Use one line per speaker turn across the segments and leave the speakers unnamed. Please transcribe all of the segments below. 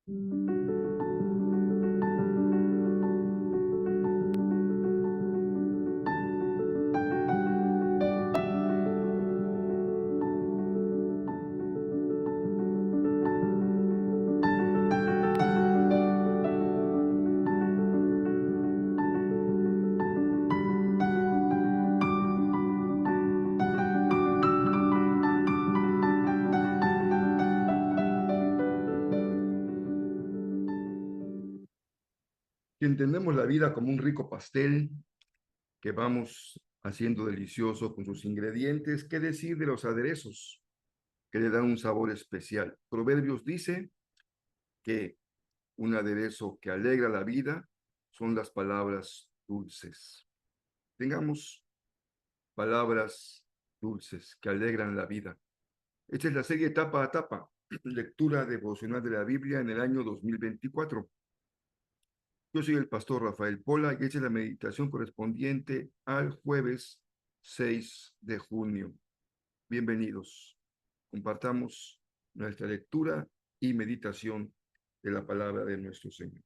Si entendemos la vida como un rico pastel que vamos haciendo delicioso con sus ingredientes, ¿qué decir de los aderezos que le dan un sabor especial? Proverbios dice que un aderezo que alegra la vida son las palabras dulces. Tengamos palabras dulces que alegran la vida. Esta es la serie Tapa a Tapa, lectura devocional de la Biblia en el año 2024. Yo soy el pastor Rafael Pola y esta es la meditación correspondiente al jueves 6 de junio. Bienvenidos. Compartamos nuestra lectura y meditación de la palabra de nuestro Señor.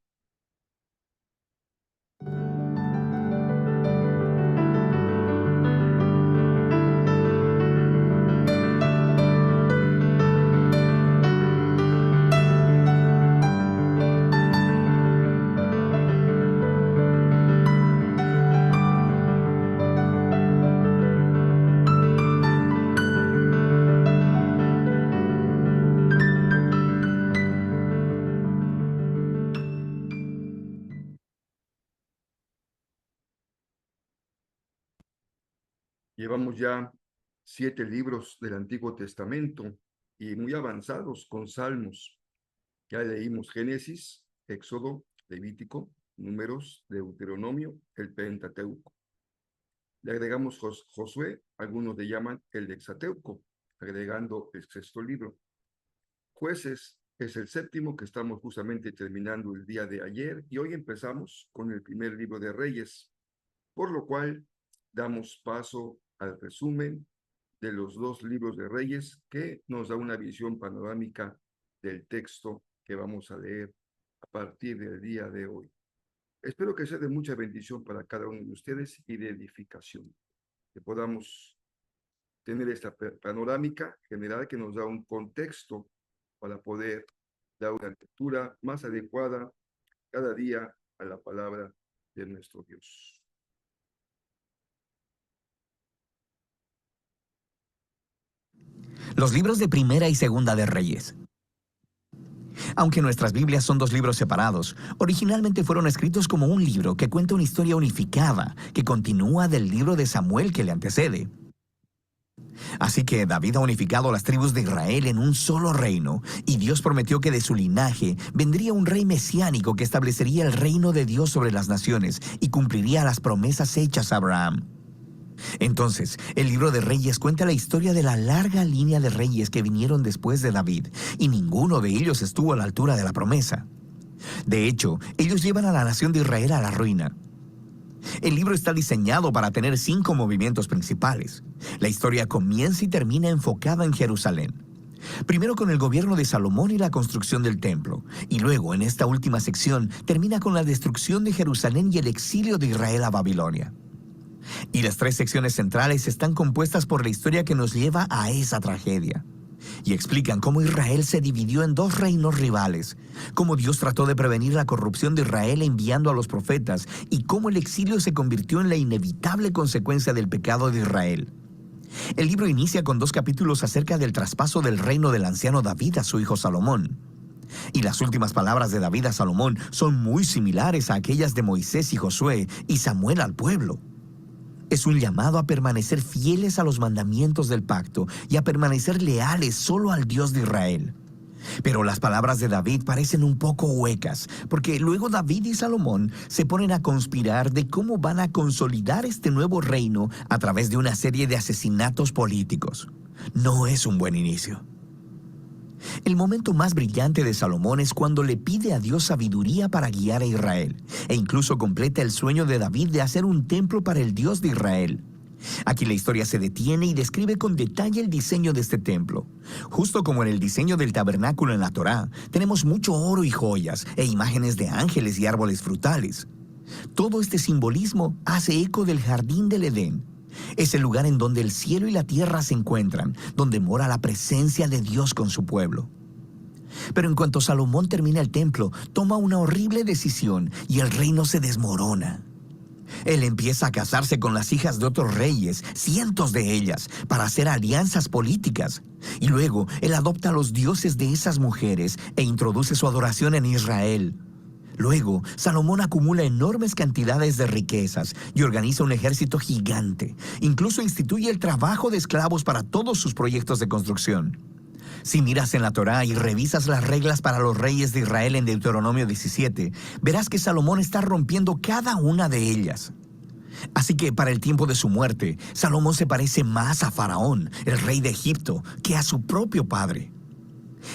Llevamos ya 7 libros del Antiguo Testamento y muy avanzados con Salmos. Ya leímos Génesis, Éxodo, Levítico, Números, Deuteronomio, el Pentateuco. Le agregamos Josué, algunos le llaman el Hexateuco, agregando el 6º libro. Jueces es el 7º que estamos justamente terminando el día de ayer y hoy empezamos con el primer libro de Reyes, por lo cual damos paso al resumen de los 2 libros de Reyes que nos da una visión panorámica del texto que vamos a leer a partir del día de hoy. Espero que sea de mucha bendición para cada uno de ustedes y de edificación, que podamos tener esta panorámica general que nos da un contexto para poder dar una lectura más adecuada cada día a la palabra de nuestro Dios.
Los libros de Primera y Segunda de Reyes. Aunque nuestras Biblias son 2 libros separados, originalmente fueron escritos como un libro que cuenta una historia unificada, que continúa del libro de Samuel que le antecede. Así que David ha unificado las tribus de Israel en un solo reino, y Dios prometió que de su linaje vendría un rey mesiánico que establecería el reino de Dios sobre las naciones y cumpliría las promesas hechas a Abraham. Entonces, el libro de Reyes cuenta la historia de la larga línea de reyes que vinieron después de David, y ninguno de ellos estuvo a la altura de la promesa. De hecho, ellos llevan a la nación de Israel a la ruina. El libro está diseñado para tener 5 movimientos principales. La historia comienza y termina enfocada en Jerusalén. Primero con el gobierno de Salomón y la construcción del templo, y luego en esta última sección termina con la destrucción de Jerusalén y el exilio de Israel a Babilonia. Y las 3 secciones centrales están compuestas por la historia que nos lleva a esa tragedia. Y explican cómo Israel se dividió en 2 reinos rivales, cómo Dios trató de prevenir la corrupción de Israel enviando a los profetas, y cómo el exilio se convirtió en la inevitable consecuencia del pecado de Israel. El libro inicia con 2 capítulos acerca del traspaso del reino del anciano David a su hijo Salomón. Y las últimas palabras de David a Salomón son muy similares a aquellas de Moisés y Josué y Samuel al pueblo. Es un llamado a permanecer fieles a los mandamientos del pacto y a permanecer leales solo al Dios de Israel. Pero las palabras de David parecen un poco huecas, porque luego David y Salomón se ponen a conspirar de cómo van a consolidar este nuevo reino a través de una serie de asesinatos políticos. No es un buen inicio. El momento más brillante de Salomón es cuando le pide a Dios sabiduría para guiar a Israel, e incluso completa el sueño de David de hacer un templo para el Dios de Israel. Aquí la historia se detiene y describe con detalle el diseño de este templo. Justo como en el diseño del tabernáculo en la Torá, tenemos mucho oro y joyas, e imágenes de ángeles y árboles frutales. Todo este simbolismo hace eco del jardín del Edén. Es el lugar en donde el cielo y la tierra se encuentran, donde mora la presencia de Dios con su pueblo. Pero en cuanto Salomón termina el templo, toma una horrible decisión y el reino se desmorona. Él empieza a casarse con las hijas de otros reyes, cientos de ellas, para hacer alianzas políticas. Y luego, él adopta a los dioses de esas mujeres e introduce su adoración en Israel. Luego, Salomón acumula enormes cantidades de riquezas y organiza un ejército gigante. Incluso instituye el trabajo de esclavos para todos sus proyectos de construcción. Si miras en la Torá y revisas las reglas para los reyes de Israel en Deuteronomio 17, verás que Salomón está rompiendo cada una de ellas. Así que para el tiempo de su muerte, Salomón se parece más a Faraón, el rey de Egipto, que a su propio padre.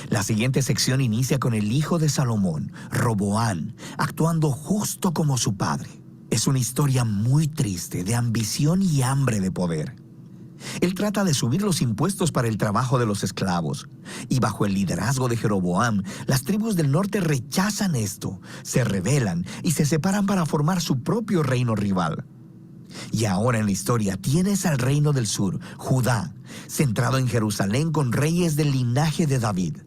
La siguiente sección inicia con el hijo de Salomón, Roboam, actuando justo como su padre. Es una historia muy triste de ambición y hambre de poder. Él trata de subir los impuestos para el trabajo de los esclavos, y bajo el liderazgo de Jeroboam, las tribus del norte rechazan esto, se rebelan y se separan para formar su propio reino rival. Y ahora en la historia tienes al reino del sur, Judá, centrado en Jerusalén con reyes del linaje de David.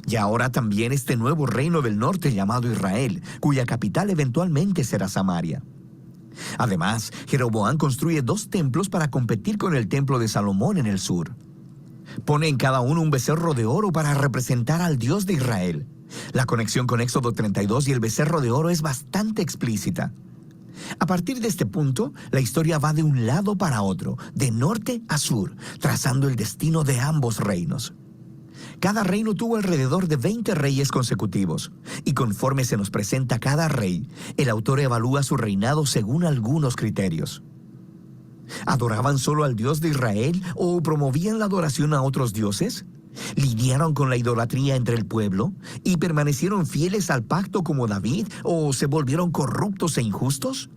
Y ahora también este nuevo reino del norte llamado Israel, cuya capital eventualmente será Samaria. Además, Jeroboam construye 2 templos para competir con el templo de Salomón en el sur. Pone en cada uno un becerro de oro para representar al Dios de Israel. La conexión con Éxodo 32 y el becerro de oro es bastante explícita. A partir de este punto, la historia va de un lado para otro, de norte a sur, trazando el destino de ambos reinos. Cada reino tuvo alrededor de 20 reyes consecutivos, y conforme se nos presenta cada rey, el autor evalúa su reinado según algunos criterios. ¿Adoraban solo al Dios de Israel o promovían la adoración a otros dioses? ¿Lidiaron con la idolatría entre el pueblo y permanecieron fieles al pacto como David o se volvieron corruptos e injustos?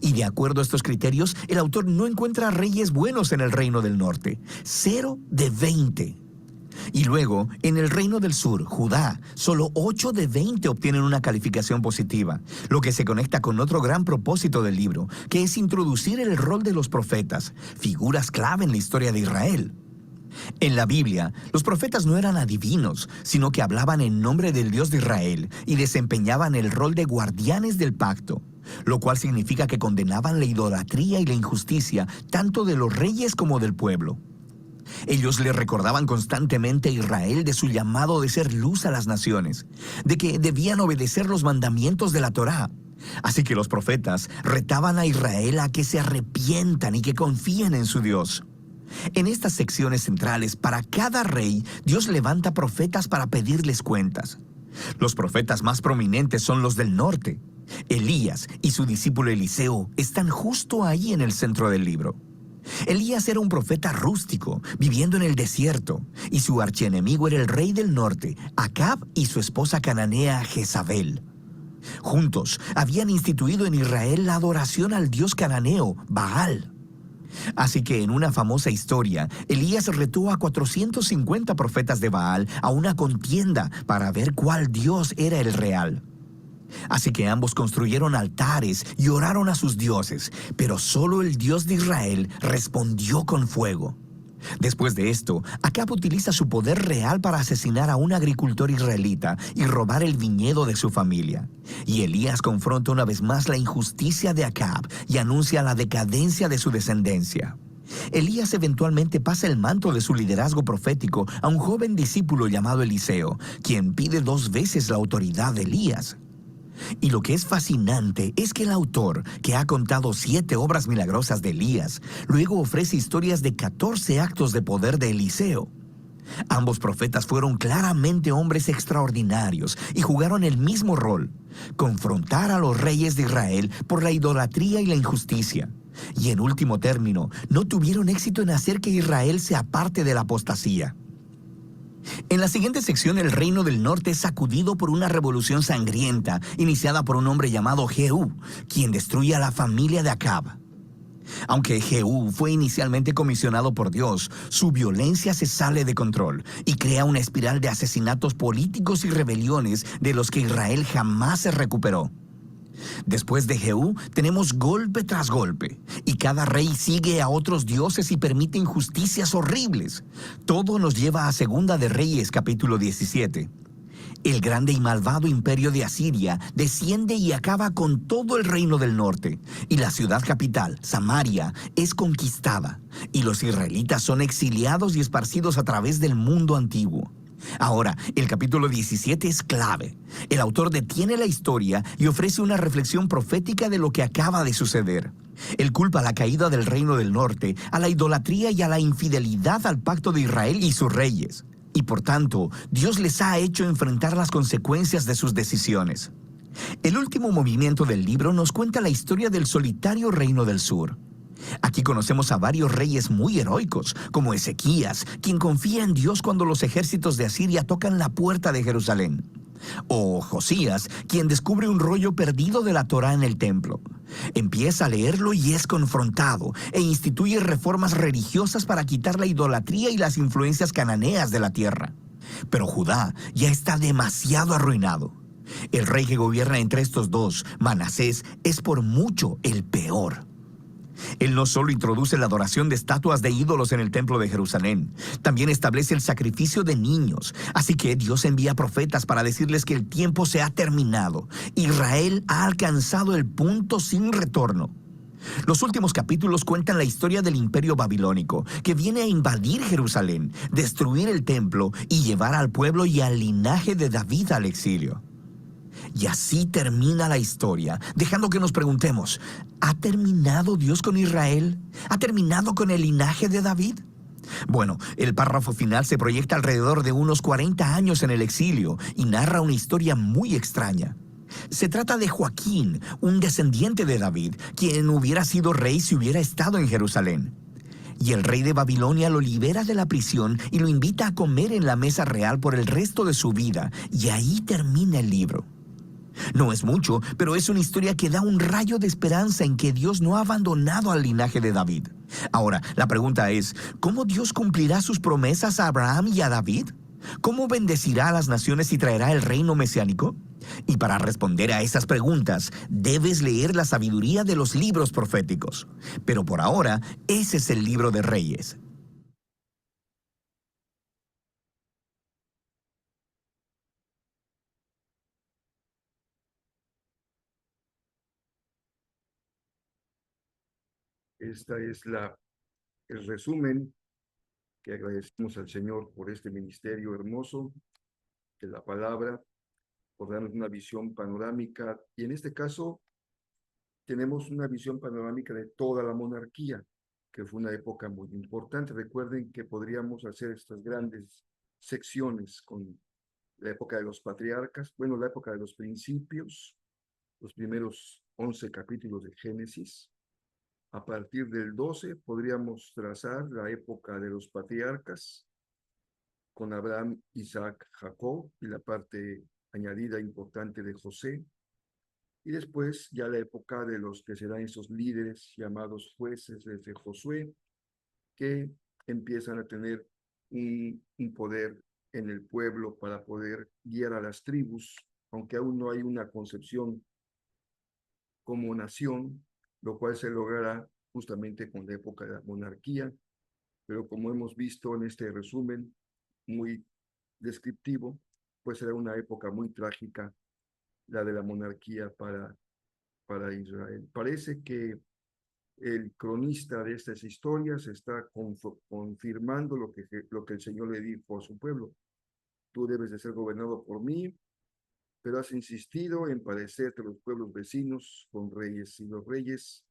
Y de acuerdo a estos criterios, el autor no encuentra reyes buenos en el reino del norte, 0 de 20. Y luego, en el reino del sur, Judá, solo 8 de 20 obtienen una calificación positiva, lo que se conecta con otro gran propósito del libro, que es introducir el rol de los profetas, figuras clave en la historia de Israel. En la Biblia, los profetas no eran adivinos, sino que hablaban en nombre del Dios de Israel y desempeñaban el rol de guardianes del pacto, lo cual significa que condenaban la idolatría y la injusticia tanto de los reyes como del pueblo. Ellos le recordaban constantemente a Israel de su llamado de ser luz a las naciones, de que debían obedecer los mandamientos de la Torá. Así que los profetas retaban a Israel a que se arrepientan y que confíen en su Dios. En estas secciones centrales, para cada rey, Dios levanta profetas para pedirles cuentas. Los profetas más prominentes son los del norte. Elías y su discípulo Eliseo están justo ahí en el centro del libro. Elías era un profeta rústico, viviendo en el desierto, y su archienemigo era el rey del norte, Acab, y su esposa cananea Jezabel. Juntos habían instituido en Israel la adoración al dios cananeo, Baal. Así que en una famosa historia, Elías retó a 450 profetas de Baal a una contienda para ver cuál dios era el real. Así que ambos construyeron altares y oraron a sus dioses, pero solo el Dios de Israel respondió con fuego. Después de esto, Acab utiliza su poder real para asesinar a un agricultor israelita y robar el viñedo de su familia. Y Elías confronta una vez más la injusticia de Acab y anuncia la decadencia de su descendencia. Elías eventualmente pasa el manto de su liderazgo profético a un joven discípulo llamado Eliseo, quien pide 2 veces la autoridad de Elías. Y lo que es fascinante es que el autor, que ha contado 7 obras milagrosas de Elías, luego ofrece historias de 14 actos de poder de Eliseo. Ambos profetas fueron claramente hombres extraordinarios y jugaron el mismo rol: confrontar a los reyes de Israel por la idolatría y la injusticia. Y en último término, no tuvieron éxito en hacer que Israel se aparte de la apostasía. En la siguiente sección, el reino del norte es sacudido por una revolución sangrienta iniciada por un hombre llamado Jehú, quien destruye a la familia de Acab. Aunque Jehú fue inicialmente comisionado por Dios, su violencia se sale de control y crea una espiral de asesinatos políticos y rebeliones de los que Israel jamás se recuperó. Después de Jehú, tenemos golpe tras golpe, y cada rey sigue a otros dioses y permite injusticias horribles. Todo nos lleva a Segunda de Reyes, capítulo 17. El grande y malvado imperio de Asiria desciende y acaba con todo el reino del norte, y la ciudad capital, Samaria, es conquistada, y los israelitas son exiliados y esparcidos a través del mundo antiguo. Ahora, el capítulo 17 es clave. El autor detiene la historia y ofrece una reflexión profética de lo que acaba de suceder. Él culpa la caída del reino del norte, a la idolatría y a la infidelidad al pacto de Israel y sus reyes. Y por tanto, Dios les ha hecho enfrentar las consecuencias de sus decisiones. El último movimiento del libro nos cuenta la historia del solitario reino del sur. Aquí conocemos a varios reyes muy heroicos, como Ezequías, quien confía en Dios cuando los ejércitos de Asiria tocan la puerta de Jerusalén. O Josías, quien descubre un rollo perdido de la Torá en el templo. Empieza a leerlo y es confrontado, e instituye reformas religiosas para quitar la idolatría y las influencias cananeas de la tierra. Pero Judá ya está demasiado arruinado. El rey que gobierna entre estos dos, Manasés, es por mucho el peor. Él no solo introduce la adoración de estatuas de ídolos en el templo de Jerusalén, también establece el sacrificio de niños. Así que Dios envía profetas para decirles que el tiempo se ha terminado. Israel ha alcanzado el punto sin retorno. Los últimos capítulos cuentan la historia del imperio babilónico, que viene a invadir Jerusalén, destruir el templo y llevar al pueblo y al linaje de David al exilio. Y así termina la historia, dejando que nos preguntemos, ¿ha terminado Dios con Israel? ¿Ha terminado con el linaje de David? Bueno, el párrafo final se proyecta alrededor de unos 40 años en el exilio y narra una historia muy extraña. Se trata de Joaquín, un descendiente de David, quien hubiera sido rey si hubiera estado en Jerusalén. Y el rey de Babilonia lo libera de la prisión y lo invita a comer en la mesa real por el resto de su vida, y ahí termina el libro. No es mucho, pero es una historia que da un rayo de esperanza en que Dios no ha abandonado al linaje de David. Ahora, la pregunta es, ¿cómo Dios cumplirá sus promesas a Abraham y a David? ¿Cómo bendecirá a las naciones y traerá el reino mesiánico? Y para responder a esas preguntas, debes leer la sabiduría de los libros proféticos. Pero por ahora, ese es el libro de Reyes.
Esta es el resumen que agradecemos al Señor por este ministerio hermoso, que la palabra, por darnos una visión panorámica. Y en este caso, tenemos una visión panorámica de toda la monarquía, que fue una época muy importante. Recuerden que podríamos hacer estas grandes secciones con la época de los patriarcas, bueno, la época de los principios, los primeros 11 capítulos de Génesis. A partir del 12 podríamos trazar la época de los patriarcas con Abraham, Isaac, Jacob y la parte añadida importante de José. Y después ya la época de los que serán esos líderes llamados jueces desde Josué, que empiezan a tener un poder en el pueblo para poder guiar a las tribus, aunque aún no hay una concepción como nación, lo cual se logrará justamente con la época de la monarquía, pero como hemos visto en este resumen muy descriptivo, pues será una época muy trágica la de la monarquía para Israel. Parece que el cronista de estas historias está confirmando lo que el Señor le dijo a su pueblo. Tú debes de ser gobernado por mí, pero has insistido en padecerte los pueblos vecinos con reyes, y los reyes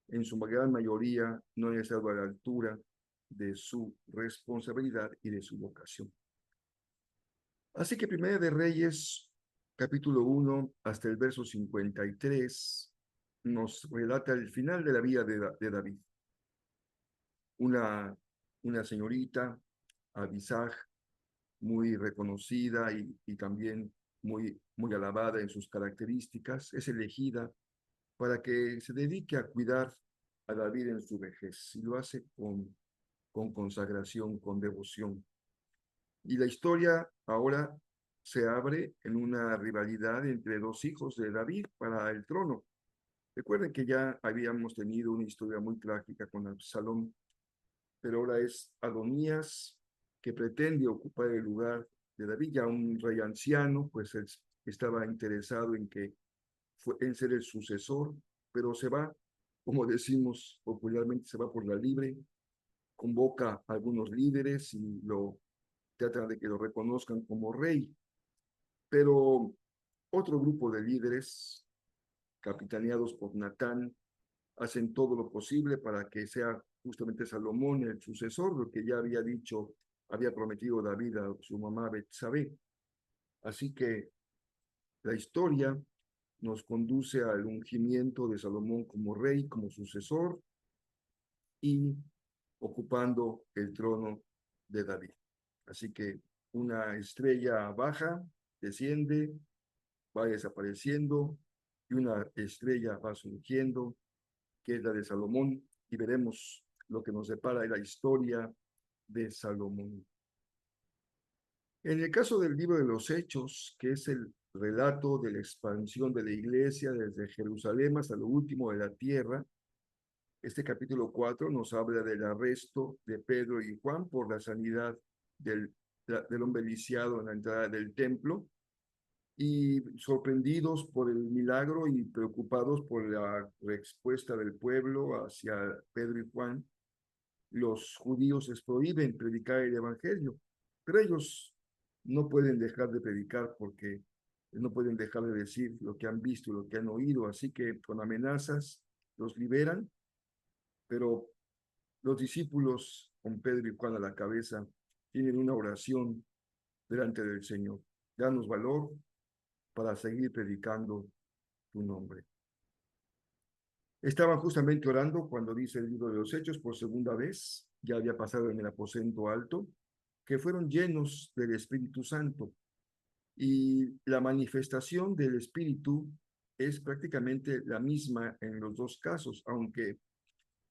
en su gran mayoría no han estado a la altura de su responsabilidad y de su vocación. Así que Primera de Reyes, capítulo 1 hasta el verso 53, nos relata el final de la vida de David. Una señorita, Abisag, muy reconocida y también muy alabada en sus características, es elegida para que se dedique a cuidar a David en su vejez y lo hace con consagración, con devoción. Y la historia ahora se abre en una rivalidad entre dos hijos de David para el trono. Recuerden que ya habíamos tenido una historia muy trágica con Absalón, pero ahora es Adonías que pretende ocupar el lugar de David, ya un rey anciano, pues él estaba interesado en ser el sucesor, pero se va, como decimos popularmente, se va por la libre, convoca a algunos líderes y lo trata de que lo reconozcan como rey, pero otro grupo de líderes, capitaneados por Natán, hacen todo lo posible para que sea justamente Salomón el sucesor, lo que ya había dicho, había prometido David a su mamá Betsabé. Así que la historia nos conduce al ungimiento de Salomón como rey, como sucesor y ocupando el trono de David. Así que una estrella baja, desciende, va desapareciendo y una estrella va surgiendo, que es la de Salomón, y veremos lo que nos depara de la historia de Salomón. En el caso del libro de los Hechos, que es el relato de la expansión de la iglesia desde Jerusalén hasta lo último de la tierra, este capítulo 4 nos habla del arresto de Pedro y Juan por la sanidad del hombre lisiado en la entrada del templo, y sorprendidos por el milagro y preocupados por la respuesta del pueblo hacia Pedro y Juan, los judíos les prohíben predicar el evangelio, pero ellos no pueden dejar de predicar porque no pueden dejar de decir lo que han visto, lo que han oído, así que con amenazas los liberan, pero los discípulos, con Pedro y Juan a la cabeza, tienen una oración delante del Señor. Danos valor para seguir predicando tu nombre. Estaban justamente orando cuando dice el libro de los Hechos por segunda vez, ya había pasado en el aposento alto, que fueron llenos del Espíritu Santo. Y la manifestación del Espíritu es prácticamente la misma en los dos casos, aunque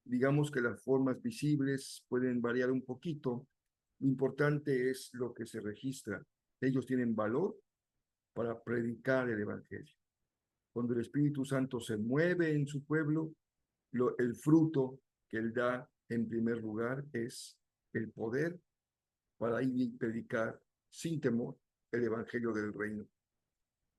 digamos que las formas visibles pueden variar un poquito. Lo importante es lo que se registra. Ellos tienen valor para predicar el Evangelio. Cuando el Espíritu Santo se mueve en su pueblo, el fruto que él da en primer lugar es el poder para ir y predicar sin temor el Evangelio del reino.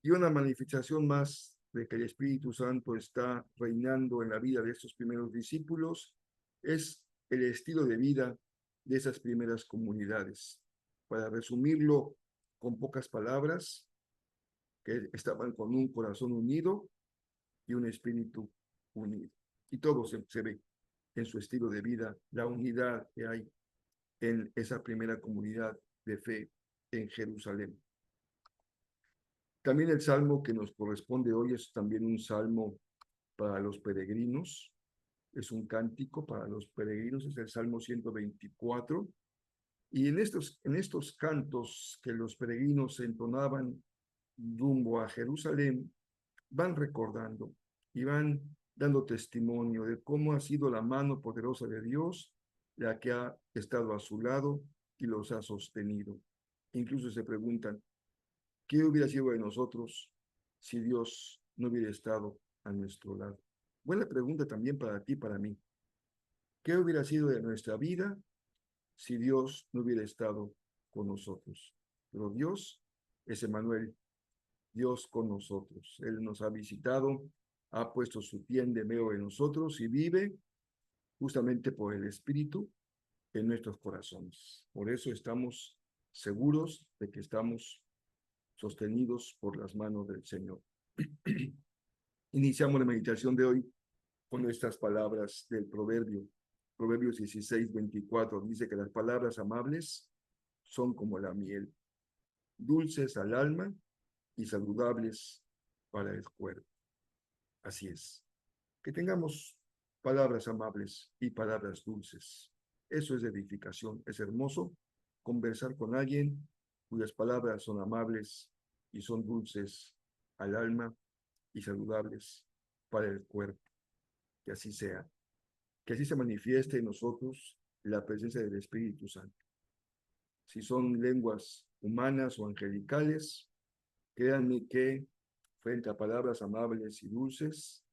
Y una manifestación más de que el Espíritu Santo está reinando en la vida de estos primeros discípulos es el estilo de vida de esas primeras comunidades. Para resumirlo con pocas palabras, que estaban con un corazón unido y un espíritu unido. Y todo se ve en su estilo de vida, la unidad que hay en esa primera comunidad de fe en Jerusalén. También el salmo que nos corresponde hoy es también un salmo para los peregrinos, es un cántico para los peregrinos, es el Salmo 124. Y en estos cantos que los peregrinos entonaban rumbo a Jerusalén, van recordando y van dando testimonio de cómo ha sido la mano poderosa de Dios la que ha estado a su lado y los ha sostenido. Incluso se preguntan, ¿qué hubiera sido de nosotros si Dios no hubiera estado a nuestro lado? Buena pregunta también para ti, para mí. ¿Qué hubiera sido de nuestra vida si Dios no hubiera estado con nosotros? Pero Dios es Emmanuel, Dios con nosotros. Él nos ha visitado, ha puesto su pie en medio de nosotros y vive justamente por el Espíritu en nuestros corazones. Por eso estamos seguros de que estamos sostenidos por las manos del Señor. Iniciamos la meditación de hoy con estas palabras del proverbio. Proverbios 16:24 dice que las palabras amables son como la miel, dulces al alma y saludables para el cuerpo. Así es. Que tengamos palabras amables y palabras dulces. Eso es edificación. Es hermoso conversar con alguien cuyas palabras son amables y son dulces al alma y saludables para el cuerpo. Que así sea. que así se manifieste en nosotros la presencia del Espíritu Santo. Si son lenguas humanas o angelicales, créanme que frente a palabras amables y dulces,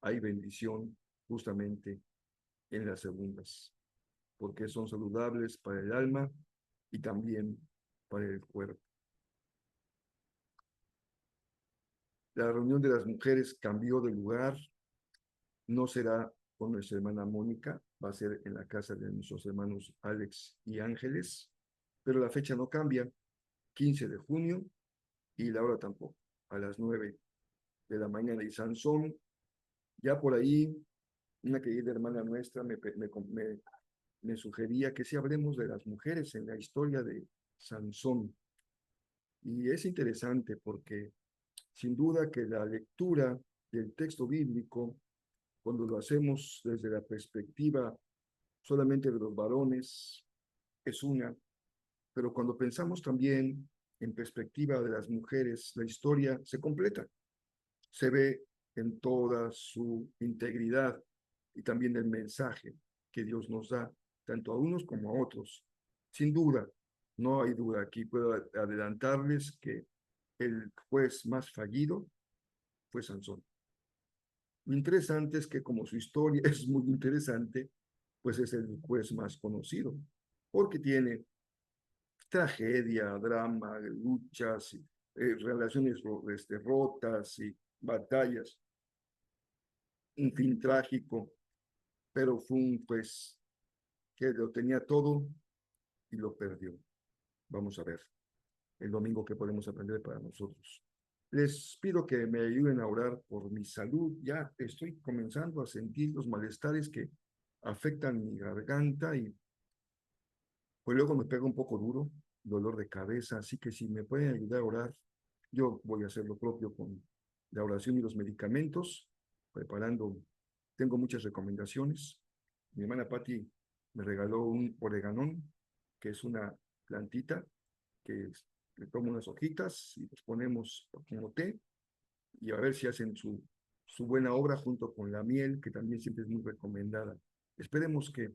hay bendición justamente en las segundas, porque son saludables para el alma y también para el cuerpo. La reunión de las mujeres cambió de lugar, no será con nuestra hermana Mónica, va a ser en la casa de nuestros hermanos Alex y Ángeles, pero la fecha no cambia, 15 de junio, y la hora tampoco, a las 9 de la mañana. Y Sansón, ya por ahí, una querida hermana nuestra me sugería que si hablemos de las mujeres en la historia de Sansón. Y es interesante porque sin duda que la lectura del texto bíblico, cuando lo hacemos desde la perspectiva solamente de los varones, es una, pero cuando pensamos también en perspectiva de las mujeres, la historia se completa, se ve en toda su integridad y también el mensaje que Dios nos da, tanto a unos como a otros. Sin duda, no hay duda, aquí puedo adelantarles que el juez más fallido fue Sansón. Lo interesante es que como su historia es muy interesante, pues es el juez más conocido, porque tiene tragedia, drama, luchas, relaciones rotas y batallas, un fin trágico, pero fue un juez que lo tenía todo y lo perdió. Vamos a ver el domingo qué podemos aprender para nosotros. Les pido que me ayuden a orar por mi salud. Ya estoy comenzando a sentir los malestares que afectan mi garganta y pues luego me pega un poco duro, dolor de cabeza, así que si me pueden ayudar a orar, yo voy a hacer lo propio con la oración y los medicamentos, preparando, tengo muchas recomendaciones. Mi hermana Patti me regaló un oreganón, que es una plantita que le tomo unas hojitas y los ponemos como té y a ver si hacen su buena obra junto con la miel, que también siempre es muy recomendada. Esperemos que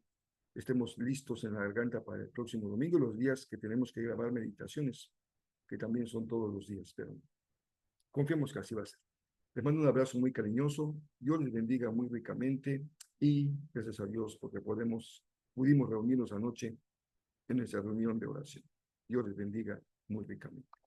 estemos listos en la garganta para el próximo domingo, los días que tenemos que grabar meditaciones, que también son todos los días, pero confiemos que así va a ser. Les mando un abrazo muy cariñoso, Dios les bendiga muy ricamente y gracias a Dios porque pudimos reunirnos anoche en esa reunión de oración. Dios les bendiga muy ricamente.